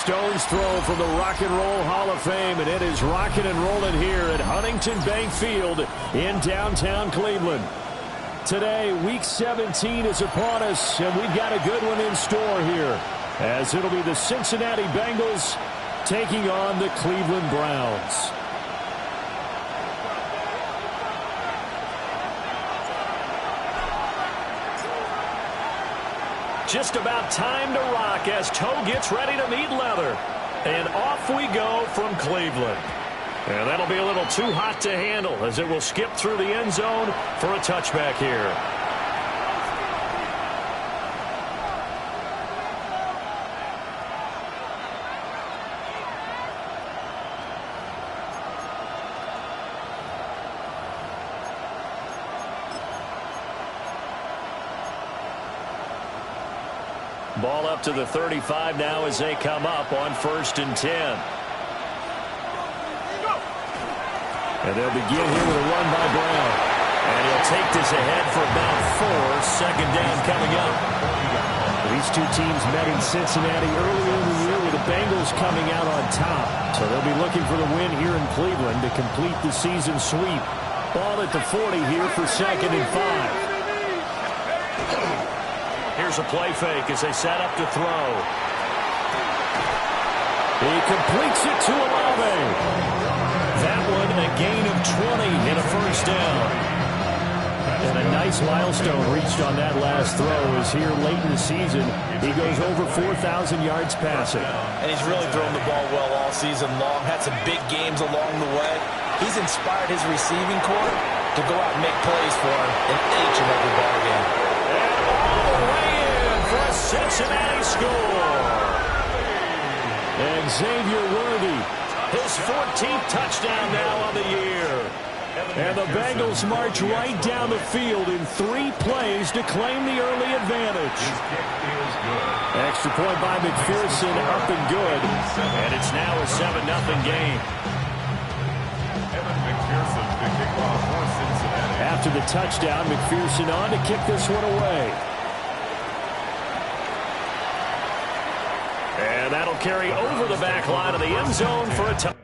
Stone's throw from the Rock and Roll Hall of Fame, and it is rocking and rolling here at Huntington Bank Field in downtown Cleveland. Today, Week 17 is upon us, and we've got a good one in store here, as it'll be the Cincinnati Bengals taking on the Cleveland Browns. Just about time to rock as toe gets ready to meet leather. And off we go from Cleveland. And that'll be a little too hot to handle as it will skip through the end zone for a touchback here. Ball up to the 35 now as they come up on 1st and 10. And they'll begin here with a run by Brown. And he'll take this ahead for about 4. Second down coming up. These two teams met in Cincinnati earlier in the year with the Bengals coming out on top. So they'll be looking for the win here in Cleveland to complete the season sweep. Ball at the 40 here for 2nd and 5. Here's a play fake as they set up to throw. He completes it to Olave. That one a gain of 20 and a first down. And a nice milestone reached on that last throw is here late in the season. He goes over 4,000 yards passing. And he's really thrown the ball well all season long. Had some big games along the way. He's inspired his receiving corps to go out and make plays for him in each and every ball game. For a Cincinnati score. And Xavier Worthy, his 14th touchdown now on the year. And the Bengals march right down the field in 3 plays to claim the early advantage. Extra point by McPherson, up and good. And it's now a 7-0 game. After the touchdown, McPherson on to kick this one away. And that'll carry over the back line of the end zone for a touchdown.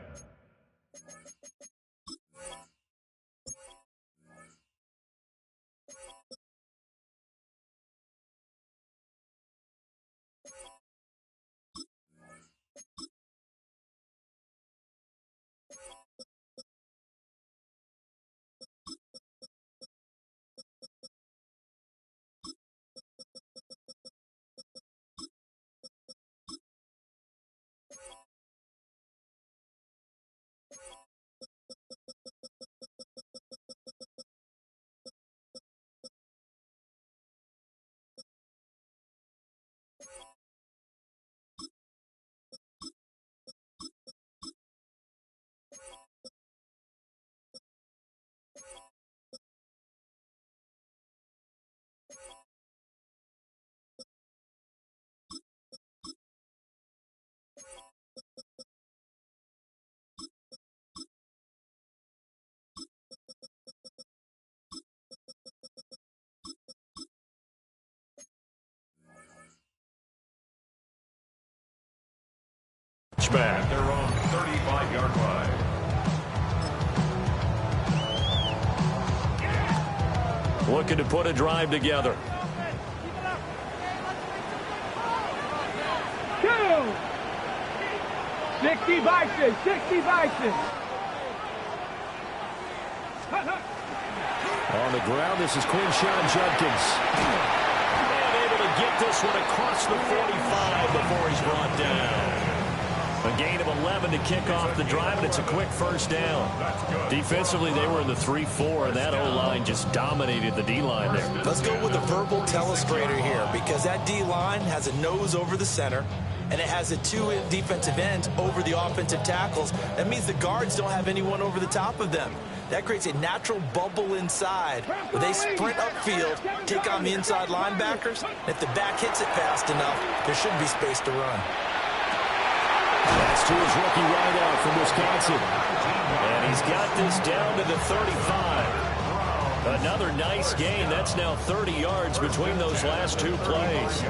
Back. Their own 35-yard line. Looking to put a drive together. 60 Bison, 60 Bison. On the ground, this is Quinshawn Judkins. And able to get this one across the 45 before he's brought down. A gain of 11 to kick off the drive, and it's a quick first down. Defensively, they were in the 3-4, and that O-line just dominated the D-line there. Let's go with a verbal telestrator here, because that D-line has a nose over the center, and it has a 2 defensive ends over the offensive tackles. That means the guards don't have anyone over the top of them. That creates a natural bubble inside where they sprint upfield, take on the inside linebackers. If the back hits it fast enough, there should be space to run. That's to his rookie wideout from Wisconsin. And he's got this down to the 35. Another nice gain. That's now 30 yards between those last 2 plays.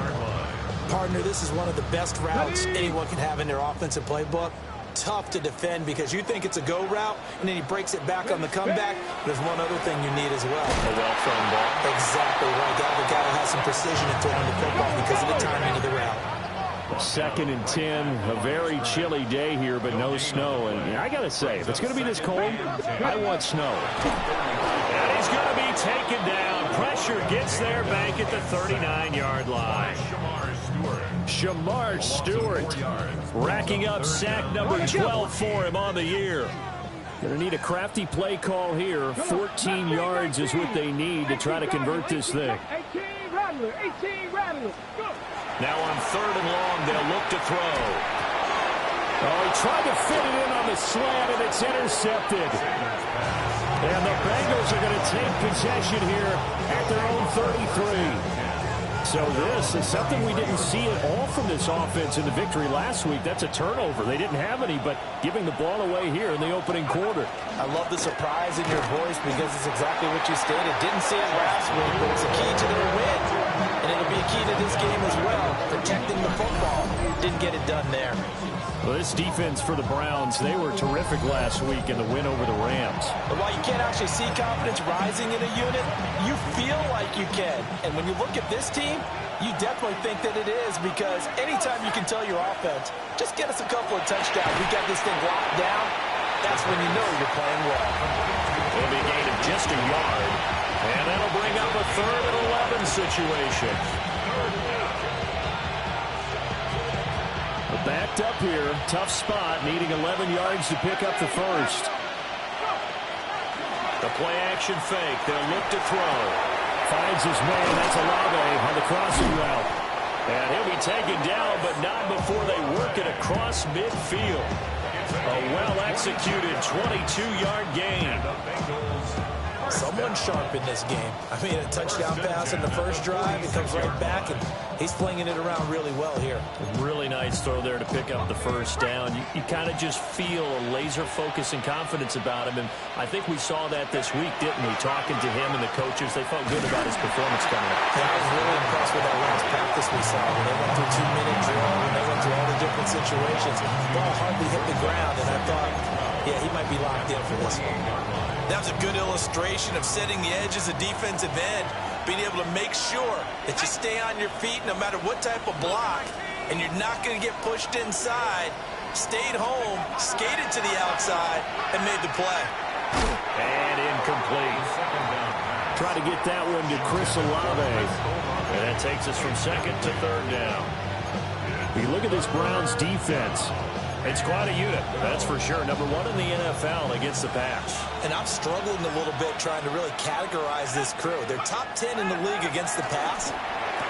Partner, this is one of the best routes anyone can have in their offensive playbook. Tough to defend because you think it's a go route, and then he breaks it back on the comeback. There's one other thing you need as well. A well-thrown ball. Exactly right. The guy who has some precision in throwing the football because of the timing of the route. 2nd and 10, a very chilly day here, but no snow. And I got to say, if it's going to be this cold, I want snow. And he's going to be taken down. Pressure gets there back at the 39-yard line. Shamar Stewart racking up sack number 12 for him on the year. Going to need a crafty play call here. 14 yards is what they need to try to convert this thing. 18 Rattler, 18 Rattler. Go. Now on 3rd and long, they'll look to throw. Oh, he tried to fit it in on the slant, and it's intercepted. And the Bengals are going to take possession here at their own 33. So this is something we didn't see at all from this offense in the victory last week. That's a turnover. They didn't have any, but giving the ball away here in the opening quarter. I love the surprise in your voice because it's exactly what you stated. Didn't see it last week, but it's a key to their win. And it'll be a key to this game as well, protecting the football. Didn't get it done there. Well, this defense for the Browns, they were terrific last week in the win over the Rams. But while you can't actually see confidence rising in a unit, you feel like you can. And when you look at this team, you definitely think that it is because anytime you can tell your offense, just get us a couple of touchdowns, we got this thing locked down, that's when you know you're playing well. It'll be a gain of just a yard, and that'll bring up a 3rd and 11 situation. Backed up here, tough spot, needing 11 yards to pick up the first. The play action fake, they'll look to throw. Finds his man, that's Olave on the crossing route. And he'll be taken down, but not before they work it across midfield. A well-executed 22-yard gain. Someone sharp in this game. I mean, a touchdown pass in the first drive, it comes right back, and he's flinging it around really well here. Really nice throw there to pick up the first down. You kind of just feel a laser focus and confidence about him, and I think we saw that this week, didn't we? Talking to him and the coaches, they felt good about his performance coming up. Yeah, I was really impressed with that last practice we saw. When they went through 2-minute drill, when they went through all the different situations, the ball hardly hit the ground, and I thought, yeah, he might be locked in for this one. That was a good illustration of setting the edge as a defensive end, being able to make sure that you stay on your feet no matter what type of block, and you're not going to get pushed inside. Stayed home, skated to the outside, and made the play. And incomplete. Try to get that one to Chris Olave. And that takes us from 2nd to 3rd down. You look at this Browns defense. It's quite a unit, that's for sure. Number 1 in the NFL against the pass. And I'm struggling a little bit trying to really categorize this crew. They're top 10 in the league against the pass,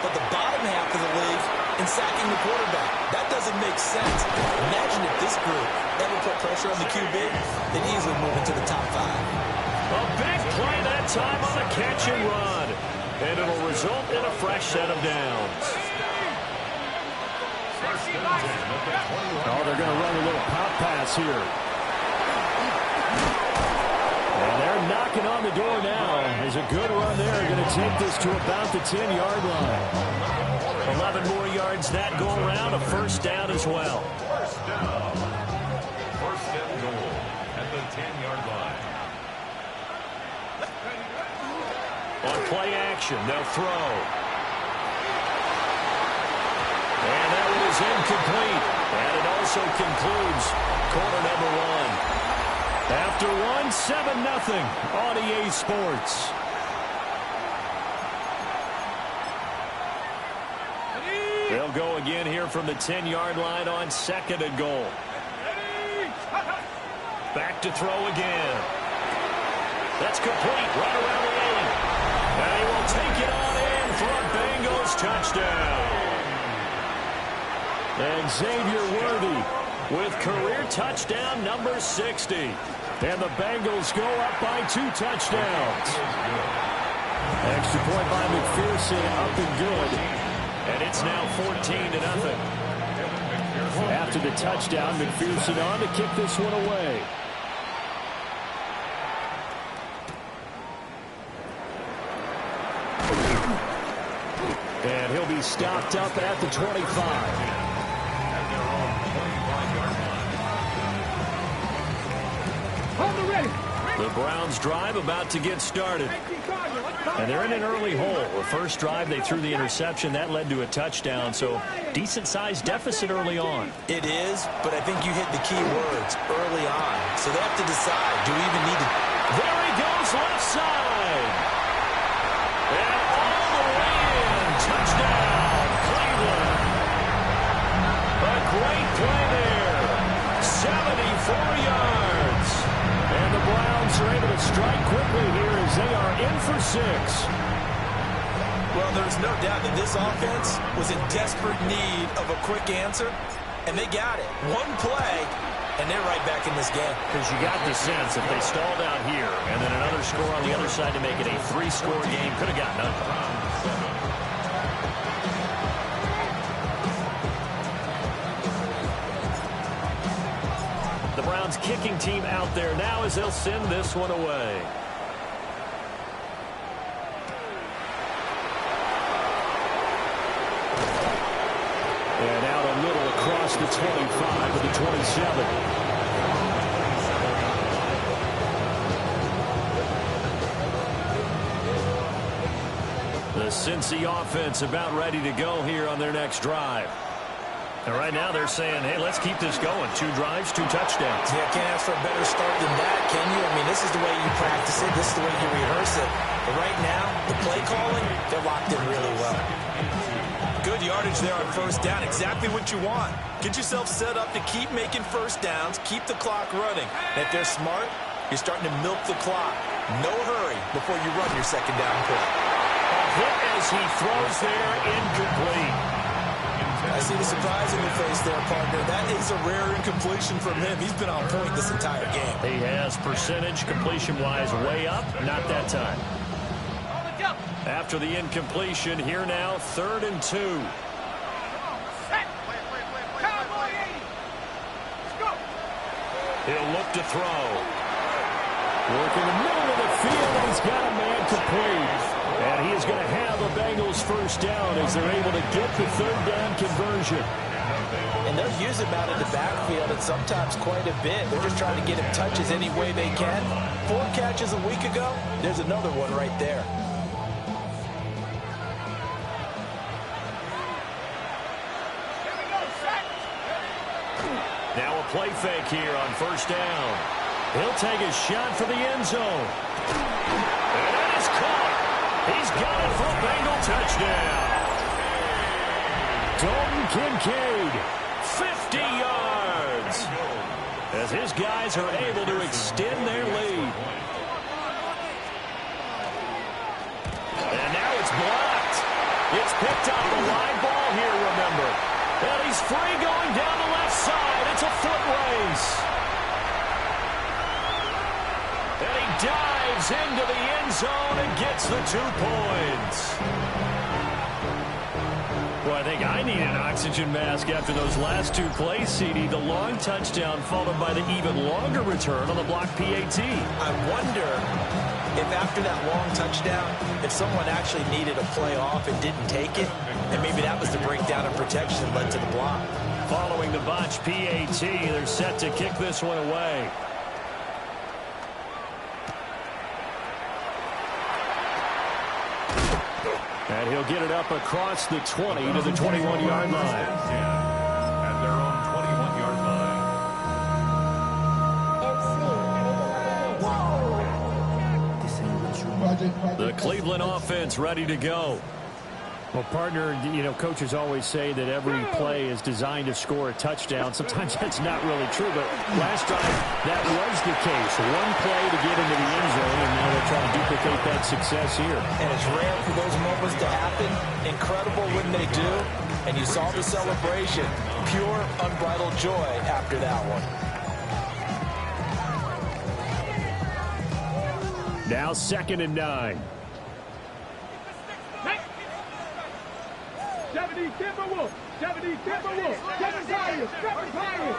but the bottom half of the league in sacking the quarterback. That doesn't make sense. Imagine if this group ever put pressure on the QB, they'd easily move into the top 5. A big play that time on the catch and run. And it'll result in a fresh set of downs. Oh, they're going to run a little pop pass here. And they're knocking on the door now. There's a good run there. Going to take this to about the 10-yard line. 11 more yards that go around. A first down as well. First down. First and goal at the 10-yard line. On play action, they'll throw. And that one is incomplete. And it also concludes quarter number 1. After one, 7-0 on EA Sports. They'll go again here from the 10-yard line on 2nd and goal. Back to throw again. That's complete right around the 8. And he will take it on in for a Bengals touchdown. And Xavier Worthy with career touchdown number 60. And the Bengals go up by 2 touchdowns. Extra point by McPherson, up and good. And it's now 14-0. After the touchdown, McPherson on to kick this one away. And he'll be stopped up at the 25. At their own 25-yard line. Hold the ready. The Browns drive about to get started. And they're in an early hole. The first drive, they threw the interception. That led to a touchdown, so decent-sized deficit early on. It is, but I think you hit the key words early on. So they have to decide, do we even need to... There he goes, left side. And all the way in. Touchdown, Cleveland. A great play there. 74 yards. And the Browns are able to strike quickly here as they are in for 6. Well, there's no doubt that this offense was in desperate need of a quick answer, and they got it. One play, and they're right back in this game. Because you got the sense if they stalled out here and then another score on the other side to make it a 3-score game, could have gotten under. The Browns kicking team out there now as they'll send this one away. And out a little across the 25 to the 27. The Cincy offense about ready to go here on their next drive. And right now they're saying, hey, let's keep this going. 2 drives, 2 touchdowns. Yeah, can't ask for a better start than that, can you? I mean, this is the way you practice it. This is the way you rehearse it. But right now, the play calling, they're locked in really well. Good yardage there on first down. Exactly what you want. Get yourself set up to keep making first downs, keep the clock running. And if they're smart, you're starting to milk the clock. No hurry before you run your second down play. A hit as he throws there, incomplete. I see the surprise in your face there, partner. That is a rare incompletion from him. He's been on point this entire game. He has percentage completion-wise way up. Not that time. After the incompletion, here now, 3rd and 2. He'll look to throw. Working the middle of the field, and he's got a man complete. And he is going to have a Bengals first down as they're able to get the 3rd down conversion. And they'll use him out in the backfield, and sometimes quite a bit. They're just trying to get him touches any way they can. 4 catches a week ago, there's another one right there. Now a play fake here on first down. He'll take a shot for the end zone. And that is caught. He's got it for a Bengal touchdown. Dalton Kincaid, 50 yards. As his guys are able to extend their lead. And now it's blocked. It's picked up a line ball here, remember. And he's free going down the left side. It's a foot race. And he dives into the end zone and gets the 2 points. Well, I think I need an oxygen mask after those last 2 plays, CD. The long touchdown followed by the even longer return on the block PAT. I wonder if after that long touchdown, if someone actually needed a play off and didn't take it, and maybe that was the breakdown of protection that led to the block. Following the botch PAT, they're set to kick this one away. And he'll get it up across the 20 to the 21-yard line. At their own 21-yard line. The Cleveland offense ready to go. Well, partner, you know, coaches always say that every play is designed to score a touchdown. Sometimes that's not really true, but last drive, that was the case. One play to get into the end zone, and now they're trying to duplicate that success here. And it's rare for those moments to happen. Incredible when they do. And you saw the celebration. Pure, unbridled joy after that one. Now 2nd and 9. 70 Timberwolves. 70 Timberwolves. 7 Tigers. 7 Tigers.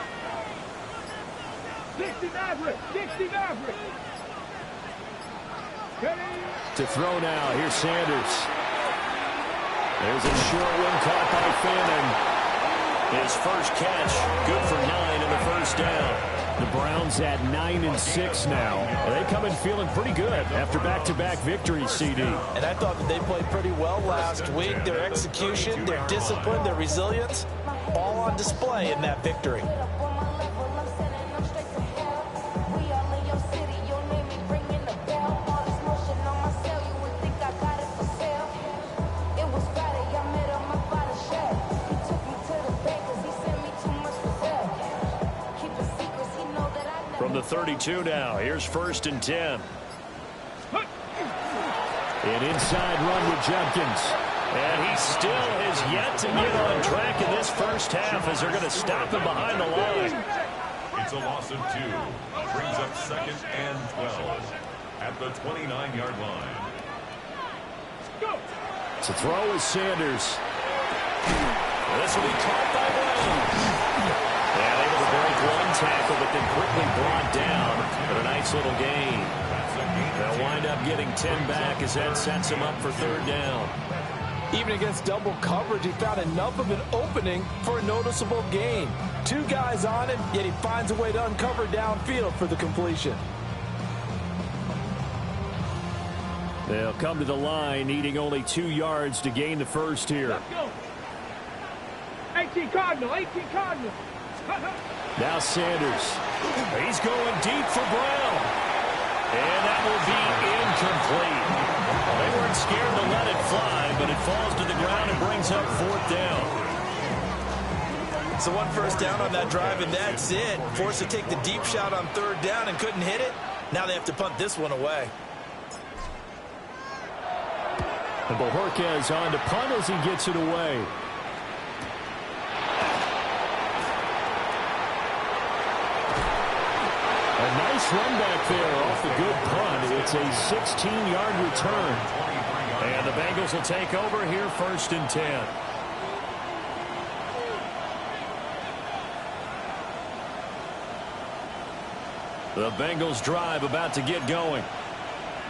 60 Maverick. 60 Maverick. To throw now. Here's Sanders. There's a short one caught by Finn, and his first catch, good for 9 in the first down. The Browns at 9-6 now. They come in feeling pretty good after back-to-back victories, CD. And I thought that they played pretty well last week. Their execution, their discipline, their resilience, all on display in that victory. From the 32 now, here's 1st and 10. An inside run with Judkins. And he still has yet to get on track in this first half as they're going to stop him behind the line. It's a loss of 2. Brings up 2nd and 12 at the 29-yard line. To throw is Sanders. This will be caught by Brown. And able to break one tackle, but then quickly brought down. But a nice little gain. They'll wind up getting 10 back as that sets him up for 3rd down. Even against double coverage, he found enough of an opening for a noticeable gain. 2 guys on him, yet he finds a way to uncover downfield for the completion. They'll come to the line, needing only 2 yards to gain the first here. Let's go. 18 Cardinal, 18 Cardinal. Now Sanders. He's going deep for Brown. And that will be incomplete. They weren't scared to let it fly, but it falls to the ground and brings up 4th down. So 1 first down on that drive, and that's it. Forced to take the deep shot on 3rd down and couldn't hit it. Now they have to punt this one away. And Bojorquez on to punt as he gets it away. A nice run back there off the good punt. It's a 16-yard return. And the Bengals will take over here 1st and 10. The Bengals drive about to get going.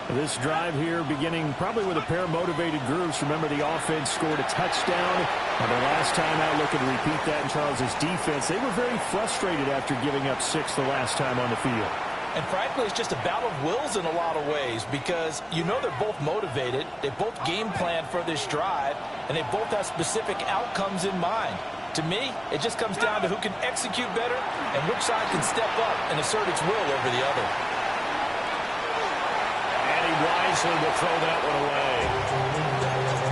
This drive here beginning probably with a pair of motivated groups. Remember, the offense scored a touchdown. And the last time out, looking to repeat that in Charles's defense. They were very frustrated after giving up 6 the last time on the field. And frankly, it's just a battle of wills in a lot of ways because you know they're both motivated. They both game plan for this drive, and they both have specific outcomes in mind. To me, it just comes down to who can execute better and which side can step up and assert its will over the other. And he wisely will throw that one away.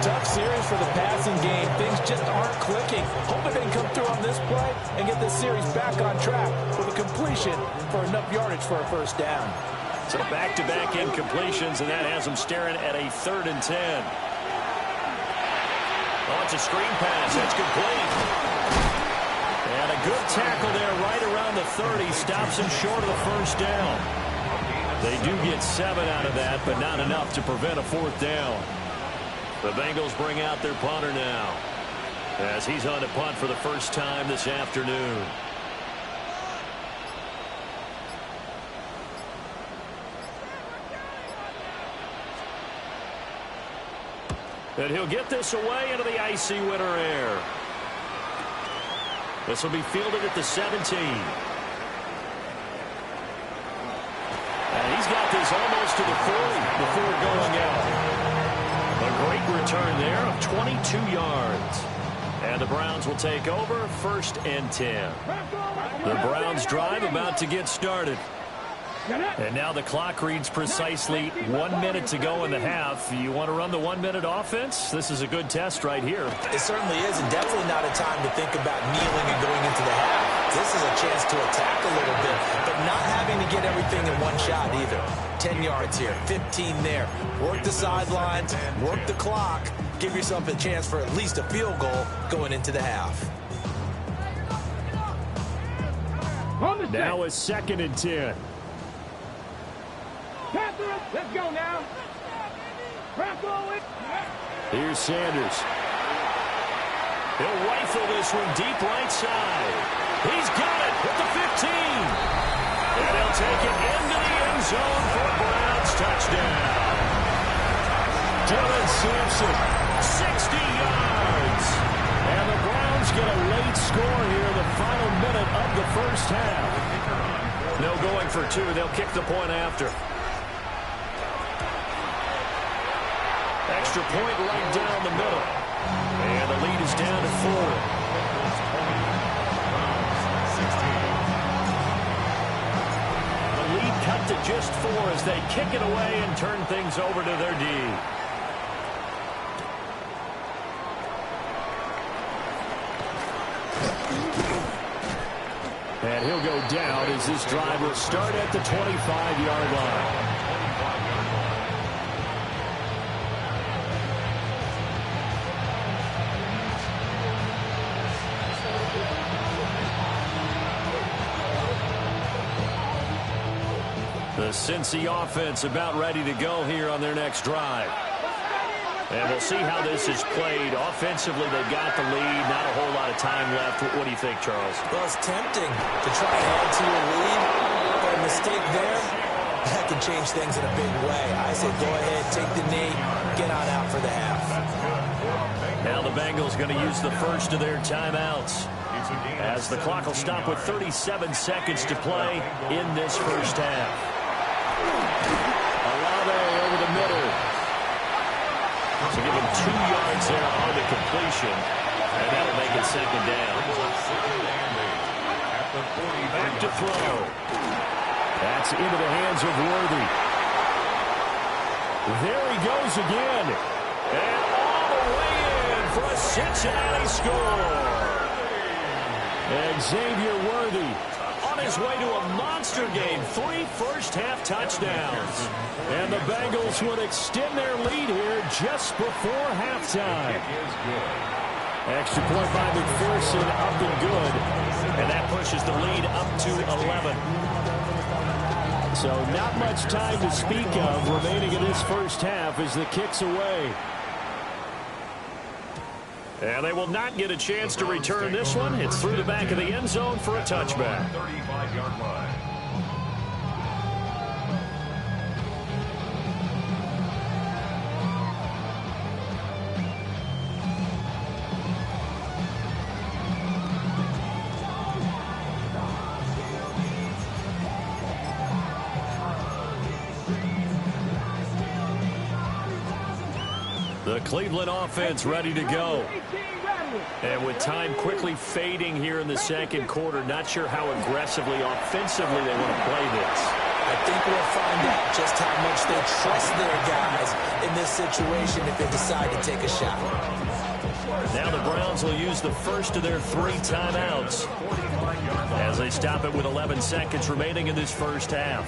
Tough series for the passing game. Things just aren't clicking. Hoping they can come through on this play and get this series back on track with a completion for enough yardage for a first down. So back-to-back incompletions, and that has them staring at a 3rd and 10. Oh, it's a screen pass. That's complete. And a good tackle there right around the 30. Stops him short of the first down. They do get 7 out of that, but not enough to prevent a 4th down. The Bengals bring out their punter now as he's on to punt for the first time this afternoon. And he'll get this away into the icy winter air. This will be fielded at the 17. And he's got this almost to the 40 before going out. A great return there of 22 yards. And the Browns will take over 1st and 10. The Browns drive about to get started. And now the clock reads precisely 1 minute to go in the half. You want to run the 1-minute offense? This is a good test right here. It certainly is, and definitely not a time to think about kneeling and going into the half. This is a chance to attack a little bit, but not having to get everything in one shot either. 10 yards here, 15 there. Work the sidelines, work the clock. Give yourself a chance for at least a field goal going into the half. Now it's 2nd and 10. Let's go now. Here's Sanders. He'll rifle this one deep right side. He's got it at the 15. And he'll take it into the end zone for a Browns touchdown. Dylan Sampson 60 yards. And the Browns get a late score here in the final minute of the first half. No going for two. They'll kick the point after. Extra point right down the middle. And the lead is down to 4. Cut to just 4 as they kick it away and turn things over to their D. And he'll go down as this drive will start at the 25-yard line. The Cincy offense about ready to go here on their next drive. And we'll see how this is played. Offensively, they've got the lead. Not a whole lot of time left. What do you think, Charles? Well, it's tempting to try to add to your lead. But a mistake there, that can change things in a big way. I say go ahead, take the knee, get on out for the half. Now the Bengals going to use the first of their timeouts, as the clock will stop with 37 seconds to play in this first half. Olave over the middle. So give him 2 yards there on the completion, and that'll make it second down. Back to throw. That's into the hands of Worthy. There he goes again. And all the way in for a Cincinnati score. And Xavier Worthy on his way to a monster game. 3 first-half touchdowns. And the Bengals would extend their lead here just before halftime. Extra point by McPherson, up and good. And that pushes the lead up to 11. So not much time to speak of remaining in this first half as the kick's away. And they will not get a chance to return this one. It's through the back of the end zone for a touchback. 35-yard line. The Cleveland offense ready to go. And with time quickly fading here in the second quarter, not sure how aggressively, offensively they want to play this. I think we'll find out just how much they trust their guys in this situation if they decide to take a shot. Now the Browns will use the first of their 3 timeouts as they stop it with 11 seconds remaining in this first half.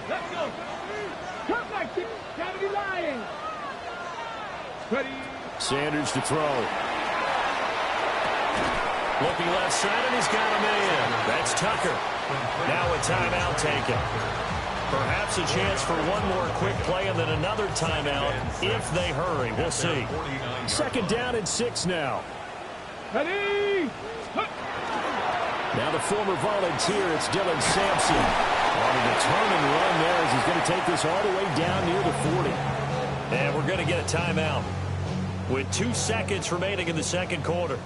Let's go. Come back, Kennedy Lions. Ready. Sanders to throw. Looking left side, and he's got a man. That's Tucker. Now a timeout taken. Perhaps a chance for one more quick play and then another timeout if they hurry. We'll see. Second down and 6 now. Ready. Now the former volunteer, it's Dylan Sampson. On a determined run there as he's going to take this all the way down near the 40. And we're going to get a timeout with 2 seconds remaining in the second quarter.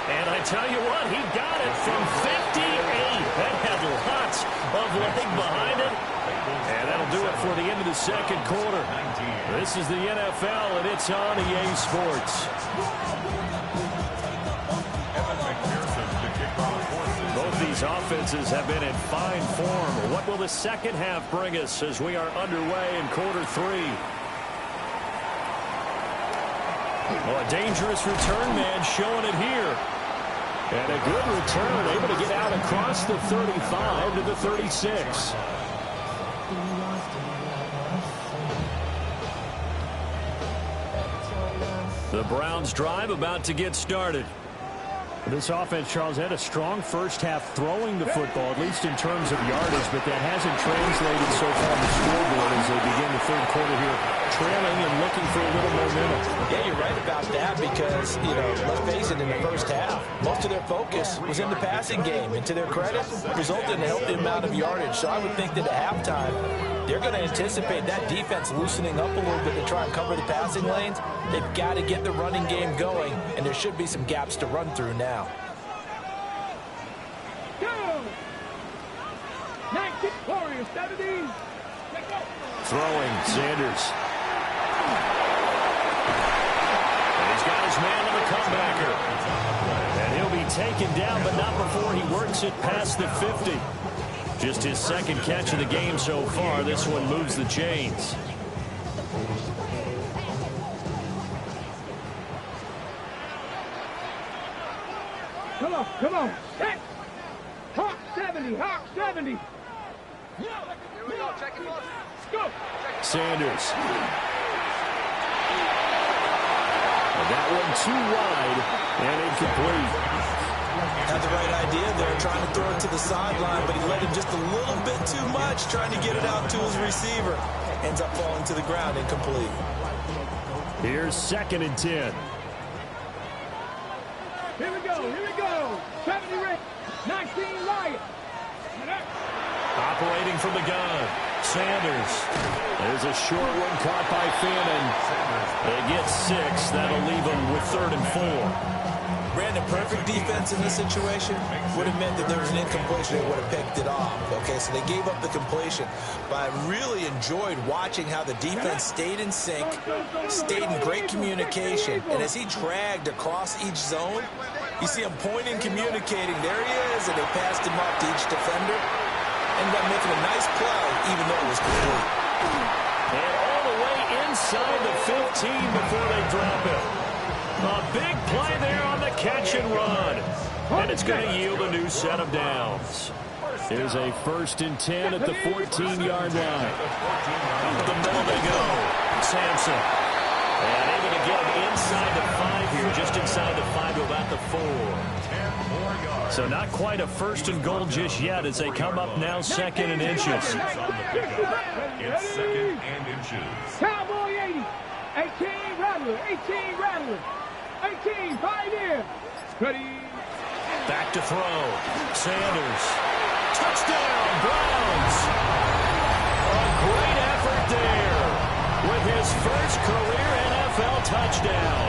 And I tell you what, he got it from 58. That had lots of leg behind it. And that'll do it for the end of the second quarter. This is the NFL, and it's on EA Sports. Both these offenses have been in fine form. What will the second half bring us as we are underway in quarter 3? Well, a dangerous return man showing it here. And a good return, able to get out across the 35 to the 36. The Browns drive about to get started. This offense, Charles, had a strong first half throwing the football, at least in terms of yardage, but that hasn't translated so far on the scoreboard as they begin the third quarter here, trailing and looking for a little momentum. Yeah, you're right about that because, let's face it, in the first half, most of their focus was in the passing game. And to their credit, resulted in a healthy amount of yardage. So I would think that at halftime, they're going to anticipate that defense loosening up a little bit to try and cover the passing lanes. They've got to get the running game going, and there should be some gaps to run through now. 19 Warriors, 17. Throwing, Sanders. And he's got his man on the comebacker. And he'll be taken down, but not before he works it past the 50. Just his second catch of the game so far. This one moves the chains. Come on, come on. Hey. Hawk 70, Hawk 70. Here we go, check it off. Go. Sanders. And that one too wide and incomplete. Had the right idea there, trying to throw it to the sideline, but he let him just a little bit too much, trying to get it out to his receiver. Ends up falling to the ground, incomplete. Here's 2nd and 10. Here we go, here we go. 70 Rick, 19 Wyatt. Operating from the gun. Sanders. There's a short one caught by Fannin. They get 6. That'll leave them with 3rd and 4. Brandon, perfect defense in this situation would have meant that there was an incompletion. They would have picked it off. Okay, so they gave up the completion. But I really enjoyed watching how the defense stayed in sync, stayed in great communication. And as he dragged across each zone, you see him pointing, communicating. There he is, and they passed him up to each defender. Ended up making a nice play, even though it was complete. And all the way inside the 15 before they drop it. A big play there on the catch and run. And it's going to yield a new set of downs. Here's a 1st and 10 at the 14-yard line. Up the middle they go. Sampson. And able to get him inside the 5 here, just inside the 5 to about the 4. So not quite a 1st and goal just yet as they come up now 2nd and inches. It's 2nd and inches. Cowboy 80. 18 Rattler, 18 Rattler. 18 Pioneer. Ready. Back to throw. Sanders. Touchdown, Browns. A great effort there with his first career NFL touchdown.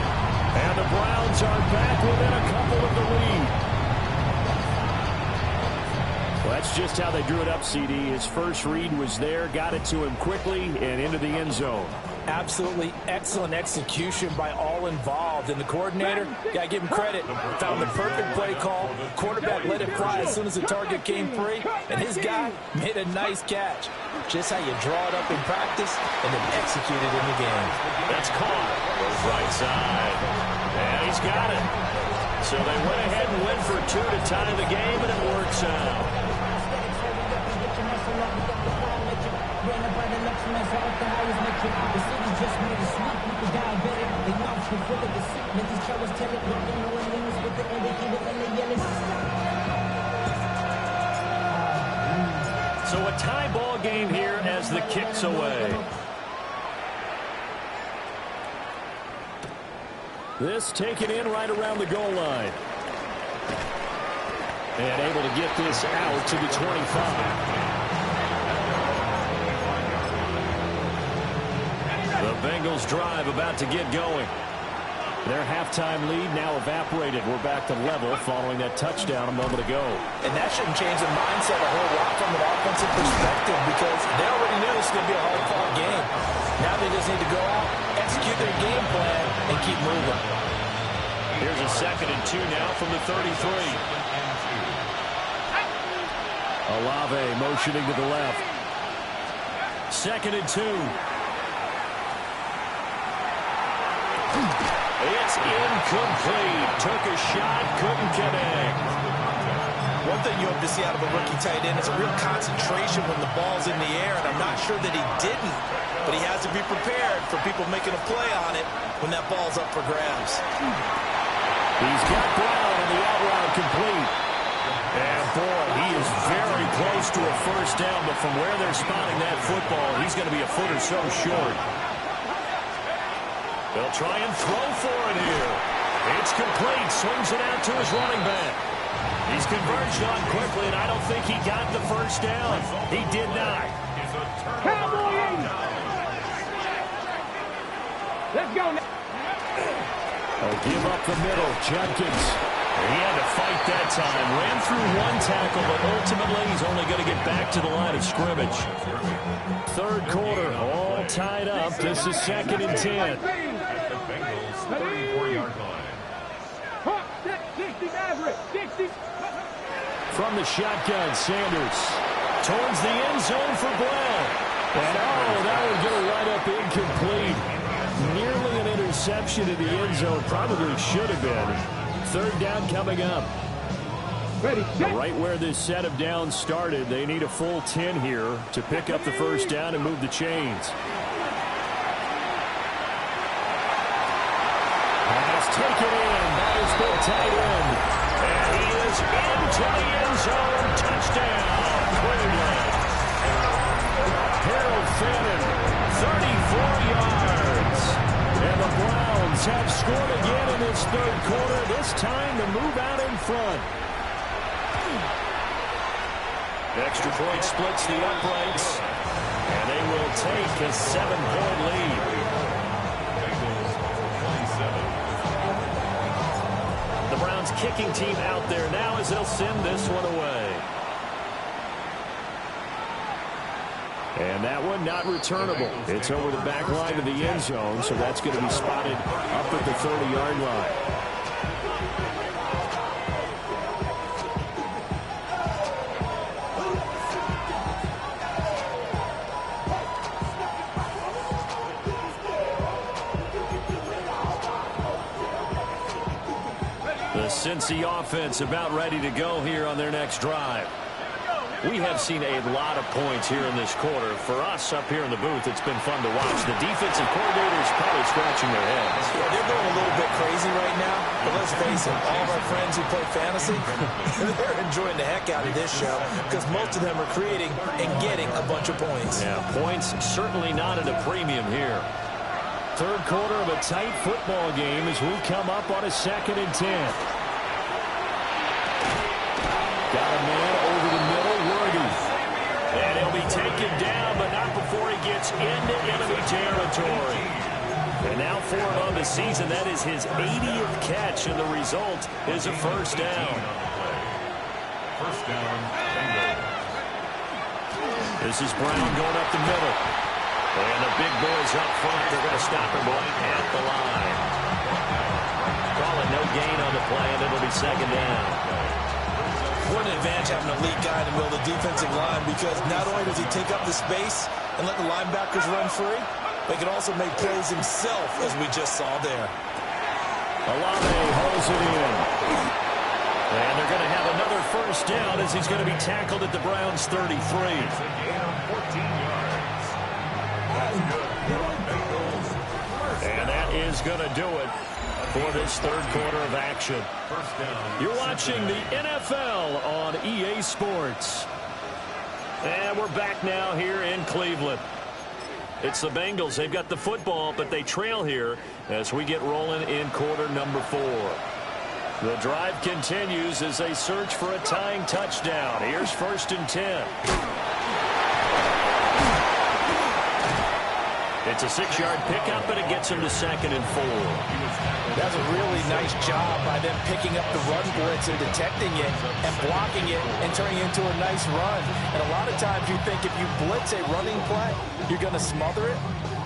And the Browns are back within a couple of the lead. Well, that's just how they drew it up, CD. His first read was there, got it to him quickly, and into the end zone. Absolutely excellent execution by all involved. And the coordinator, got to give him credit, found the perfect play call. Quarterback let it fly as soon as the target came free. And his guy made a nice catch. Just how you draw it up in practice and then execute it in the game. That's caught. Right side. And he's got it. So they went ahead and went for 2 to tie the game, and it works out. So a tie ball game here as the kick's away. This taken in right around the goal line. And able to get this out to the 25. The Bengals drive about to get going. Their halftime lead now evaporated. We're back to level following that touchdown a moment ago. And that shouldn't change the mindset a whole lot from an offensive perspective because they already knew this was going to be a hard-fought game. Now they just need to go out, execute their game plan, and keep moving. Here's a 2nd and 2 now from the 33. Olave motioning to the left. 2nd and 2. It's incomplete. Took a shot, couldn't connect. One thing you hope to see out of a rookie tight end is a real concentration when the ball's in the air, and I'm not sure that he didn't, but he has to be prepared for people making a play on it when that ball's up for grabs. He's got Brown on the out route complete. And boy, he is very close to a first down, but from where they're spotting that football, he's going to be a foot or so short. They'll try and throw for it here. It's complete. Swings it out to his running back. He's converged on quickly, and I don't think he got the first down. He did not. Cowboys! Let's go now. They'll give up the middle. Judkins. He had to fight that time. Ran through one tackle, but ultimately he's only going to get back to the line of scrimmage. Third quarter, all tied up. This is 2nd and 10. At the Bengals' 34-yard line. 60 average. 60. From the shotgun, Sanders. Towards the end zone for Brown. And that would get a right up incomplete. Nearly an interception in the end zone. Probably should have been. 3rd down coming up. Ready, set. Right where this set of downs started, they need a full 10 here to pick up the first down and move the chains. Pass taken in. That is the tight end. And he is into the end zone. Touchdown, Cleveland. Harold Fannin, 34 yards. And the Browns have scored again in this third quarter, this time to move out in front. Extra point splits the uprights, and they will take a 7-point lead. Bengals 27. The Browns kicking team out there now as they'll send this one away. And that one not returnable. It's over the back line of the end zone, so that's going to be spotted up at the 30-yard line. The Cincy offense about ready to go here on their next drive. We have seen a lot of points here in this quarter. For us up here in the booth, it's been fun to watch. The defensive coordinators probably scratching their heads. Yeah, they're going a little bit crazy right now. But let's face it, all of our friends who play fantasy, they're enjoying the heck out of this show because most of them are creating and getting a bunch of points. Yeah, points certainly not at a premium here. Third quarter of a tight football game as we come up on a 2nd and 10. Got a man over the middle, Worthy. And he'll be taken down, but not before he gets into enemy territory. And now for it on the season, that is his 80th catch, and the result is a first down. First down, Bengals. This is Brown going up the middle. And the big boys up front, they're going to stop him right at the line. Call it no gain on the play, and it'll be 2nd down. What an advantage having a lead guy in the middle of the defensive line because not only does he take up the space and let the linebackers run free, but he can also make plays himself, as we just saw there. Olave holds it in. And they're going to have another first down as he's going to be tackled at the Browns' 33. It's a gain of 14 yards. That's good. Bengals. And that is going to do it for this third quarter of action. First down. You're watching the NFL on EA Sports. And we're back now here in Cleveland. It's the Bengals. They've got the football, but they trail here as we get rolling in quarter number 4. The drive continues as they search for a tying touchdown. Here's 1st and 10. It's a 6-yard pickup, and it gets him to 2nd and 4. That's a really nice job by them picking up the run blitz and detecting it and blocking it and turning it into a nice run. And a lot of times you think if you blitz a running play, you're going to smother it.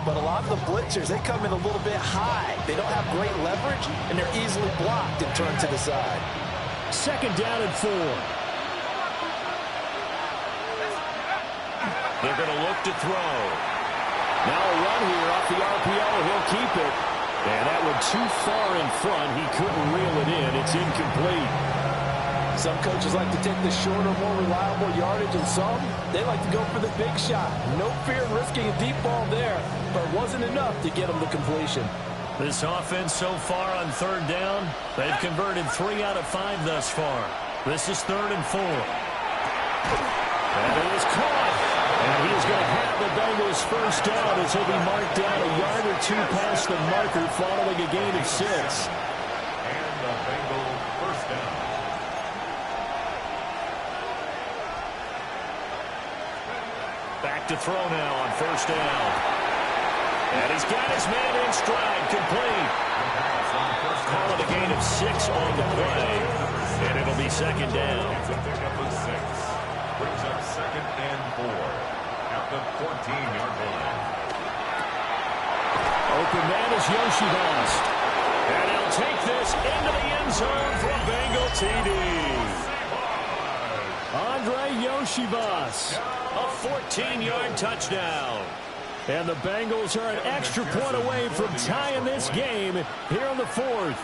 But a lot of the blitzers, they come in a little bit high. They don't have great leverage, and they're easily blocked and turned to the side. 2nd down and 4. They're going to look to throw. Now a run here off the RPO. He'll keep it. And that one too far in front. He couldn't reel it in. It's incomplete. Some coaches like to take the shorter, more reliable yardage, and some, they like to go for the big shot. No fear in risking a deep ball there, but it wasn't enough to get them the completion. This offense so far on 3rd down, they've converted 3 out of 5 thus far. This is 3rd and 4. And it is caught. And he is going to have the Bengals first down as he'll be marked down a yard or two past the marker following a gain of 6. And the Bengals first down. Back to throw now on first down. And he's got his man in stride, complete. Call it a gain of 6 on the play. And it'll be second down. It's a pickup of 6. Brings up 2nd and 4 at the 14-yard line. Open man is Yoshivas. And he'll take this into the end zone for a Bengal TD. Andre Yoshivas, a 14-yard touchdown. And the Bengals are an extra point away from tying this game here in the 4th.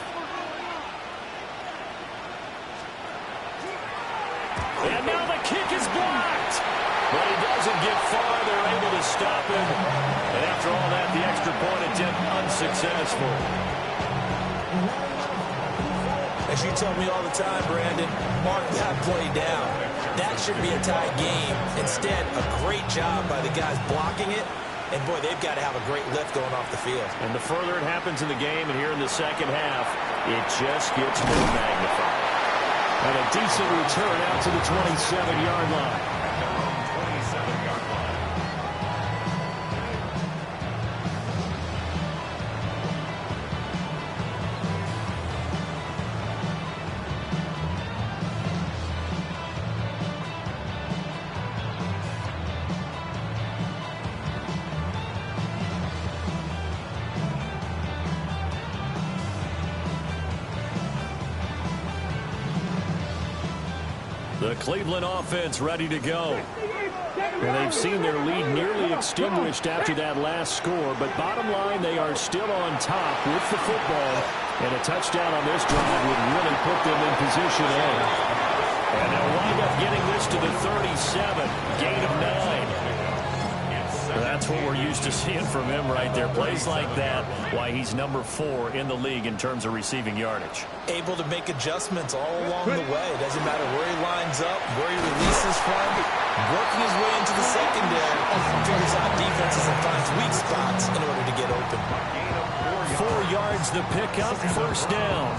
And now the kick is blocked. But he doesn't get far. They're able to stop him. And after all that, the extra point attempt unsuccessful. As you tell me all the time, Brandon, mark that play down. That should be a tie game. Instead, a great job by the guys blocking it. And, boy, they've got to have a great lift going off the field. And the further it happens in the game and here in the second half, it just gets more magnified. And a decent return out to the 27-yard line. At their own 27-yard line. The Cleveland offense ready to go. And they've seen their lead nearly extinguished after that last score. But bottom line, they are still on top with the football. And a touchdown on this drive would really put them in position A. And they'll wind up getting this to the 37. Gain of 9. That's what we're used to seeing from him right there. Plays like that, why he's number 4 in the league in terms of receiving yardage. Able to make adjustments all along the way. Doesn't matter where he lines up, where he releases from. Working his way into the secondary, figures out defenses and finds weak spots in order to get open. 4 yards the pickup, first down.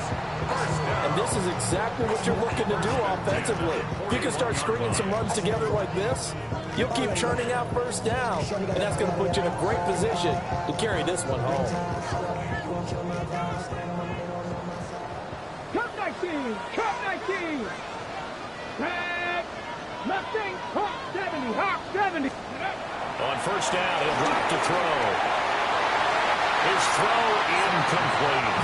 And this is exactly what you're looking to do offensively. If you can start stringing some runs together like this, you'll keep churning out first down. And that's going to put you in a great position to carry this one home. Cup 19, Cup 19. Tag, nothing, Hawk 70, Hawk 70. On first down, he'll drop to throw. His throw incomplete.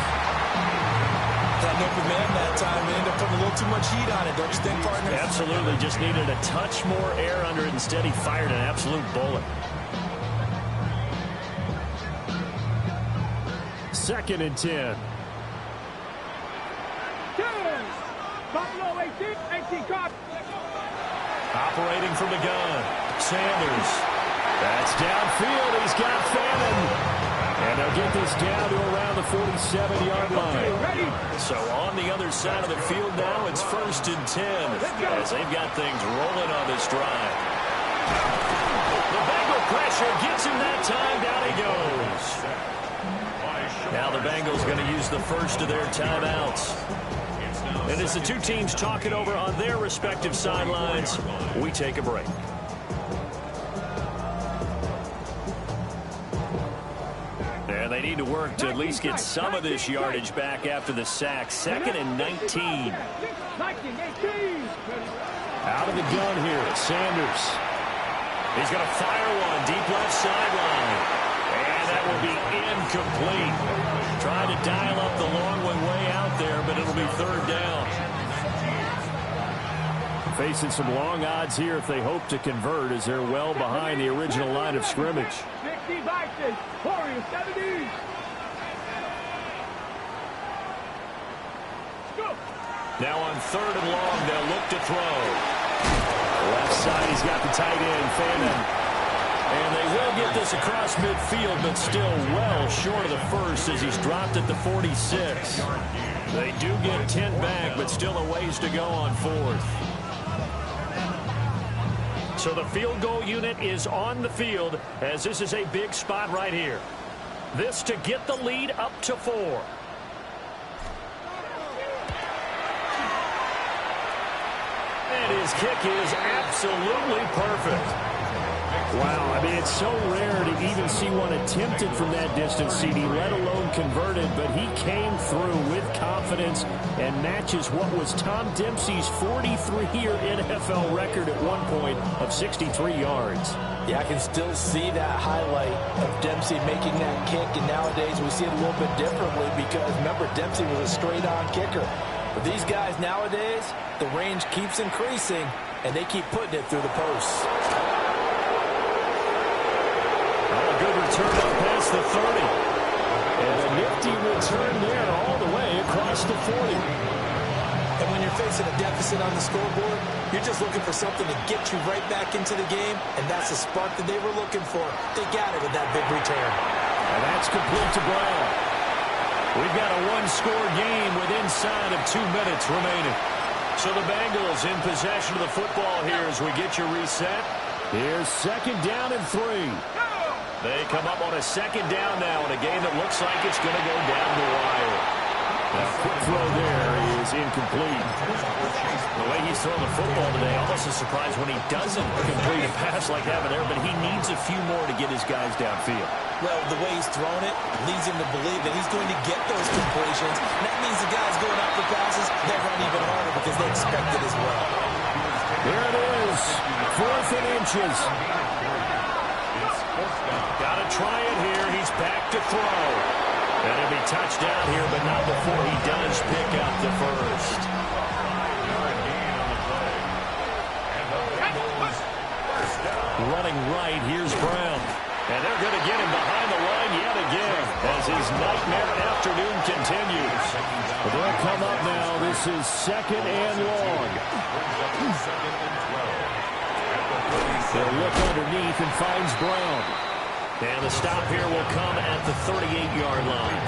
Got an open man that time. They ended up putting a little too much heat on it, don't you think, partner? Absolutely. Just needed a touch more air under it. Instead, he fired an absolute bullet. 2nd and 10. Buffalo 18 caught. Operating from the gun. Sanders. That's downfield. He's got Fannin. And they'll get this down to around the 47-yard line. So on the other side of the field now, it's 1st and 10 as they've got things rolling on this drive. The Bengal pressure gets him that time. Down he goes. Now the Bengals going to use the first of their timeouts. And as the two teams talk it over on their respective sidelines, we take a break. And they need to work to at least get some of this yardage back after the sack. 2nd and 19. Out of the gun here, Sanders. He's going to fire one deep left sideline. And that will be incomplete. Trying to dial up the long one way out there, but it'll be 3rd down. Facing some long odds here if they hope to convert as they're well behind the original line of scrimmage. 60 Vikings, Warriors 70. Now on 3rd and long, they'll look to throw. Left side, he's got the tight end, Fannin. And they will get this across midfield, but still well short of the first as he's dropped at the 46. They do get 10 back, but still a ways to go on 4th. So the field goal unit is on the field as this is a big spot right here. This to get the lead up to 4. And his kick is absolutely perfect. Wow, I mean, it's so rare to even see one attempted from that distance, CD, let alone converted, but he came through with confidence and matches what was Tom Dempsey's 43-year NFL record at one point of 63 yards. Yeah, I can still see that highlight of Dempsey making that kick, and nowadays we see it a little bit differently because, remember, Dempsey was a straight-on kicker. But these guys nowadays, the range keeps increasing, and they keep putting it through the posts. Good return up past the 30. And a nifty return there all the way across the 40. And when you're facing a deficit on the scoreboard, you're just looking for something to get you right back into the game, and that's the spark that they were looking for. They got it with that big return. And that's complete to Brown. We've got a one-score game with inside of 2 minutes remaining. So the Bengals in possession of the football here as we get you reset. Here's second down and 3. They come up on a second down now in a game that looks like it's going to go down the wire. That quick throw there is incomplete. The way he's throwing the football today, almost a surprise when he doesn't complete a pass like that there, but he needs a few more to get his guys downfield. Well, the way he's thrown it leads him to believe that he's going to get those completions. And that means the guys going after passes, they run even harder because they expect it as well. Here it is, 4th and inches. Got to try it here. He's back to throw. And it'll be touchdown here, but not before he does pick up the first. Running right, here's Brown. And they're going to get him behind the line yet again as his nightmare afternoon continues. But they'll come up now. This is second and long. They'll look underneath and finds Brown. And the stop here will come at the 38-yard line.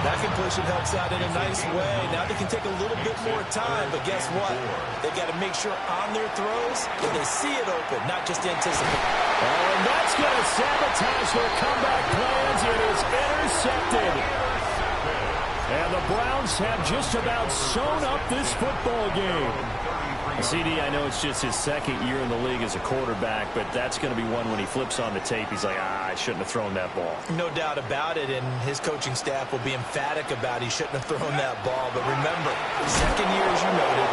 That completion helps out in a nice way. Now they can take a little bit more time, but guess what? They've got to make sure on their throws that they see it open, not just anticipate. Oh, and that's going to sabotage their comeback plans. It is intercepted. And the Browns have just about sewn up this football game. CD, I know it's just his second year in the league as a quarterback, but that's going to be one when he flips on the tape. He's like, I shouldn't have thrown that ball. No doubt about it, and his coaching staff will be emphatic about he shouldn't have thrown that ball. But remember, second year, as you noted,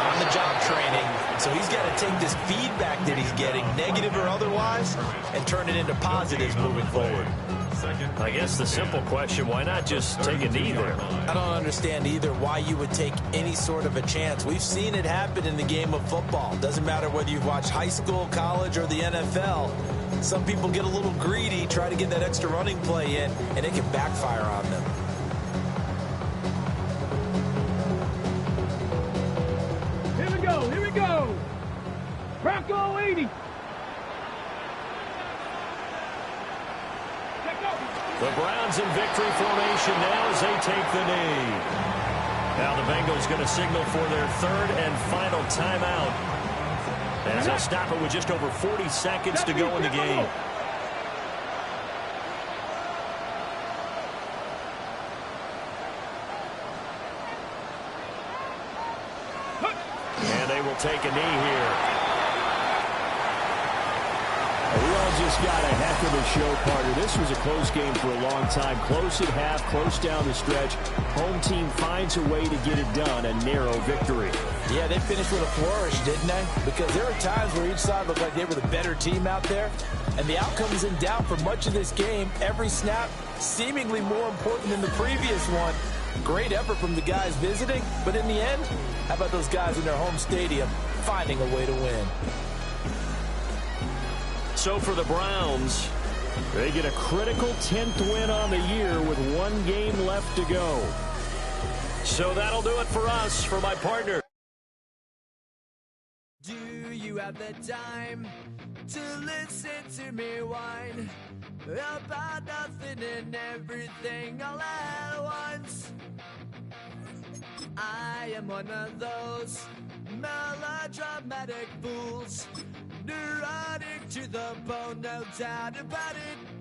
on-the-job training, so he's got to take this feedback that he's getting, negative or otherwise, and turn it into positives moving forward. I guess the simple question, why not just take a knee there? I don't understand either why you would take any sort of a chance. We've seen it happen in the game of football. Doesn't matter whether you've watched high school, college, or the NFL. Some people get a little greedy, try to get that extra running play in, and it can backfire on them. Here we go. Bronco 80. The Browns in victory formation now as they take the knee. Now the Bengals going to signal for their third and final timeout. As they'll stop it with just over 40 seconds to go in the game. And they will take a knee here. We all just got a heck of a show, partner. This was a close game for a long time. Close at half, close down the stretch. Home team finds a way to get it done. A narrow victory. Yeah, they finished with a flourish, didn't they? Because there were times where each side looked like they were the better team out there. And the outcome is in doubt for much of this game. Every snap seemingly more important than the previous one. Great effort from the guys visiting. But in the end, how about those guys in their home stadium finding a way to win? So for the Browns, they get a critical 10th win on the year with one game left to go. So that'll do it for us. For my partner. Do you have the time to listen to me whine about nothing and everything all at once? I am one of those melodramatic fools Neurotic to the bone, no doubt about it.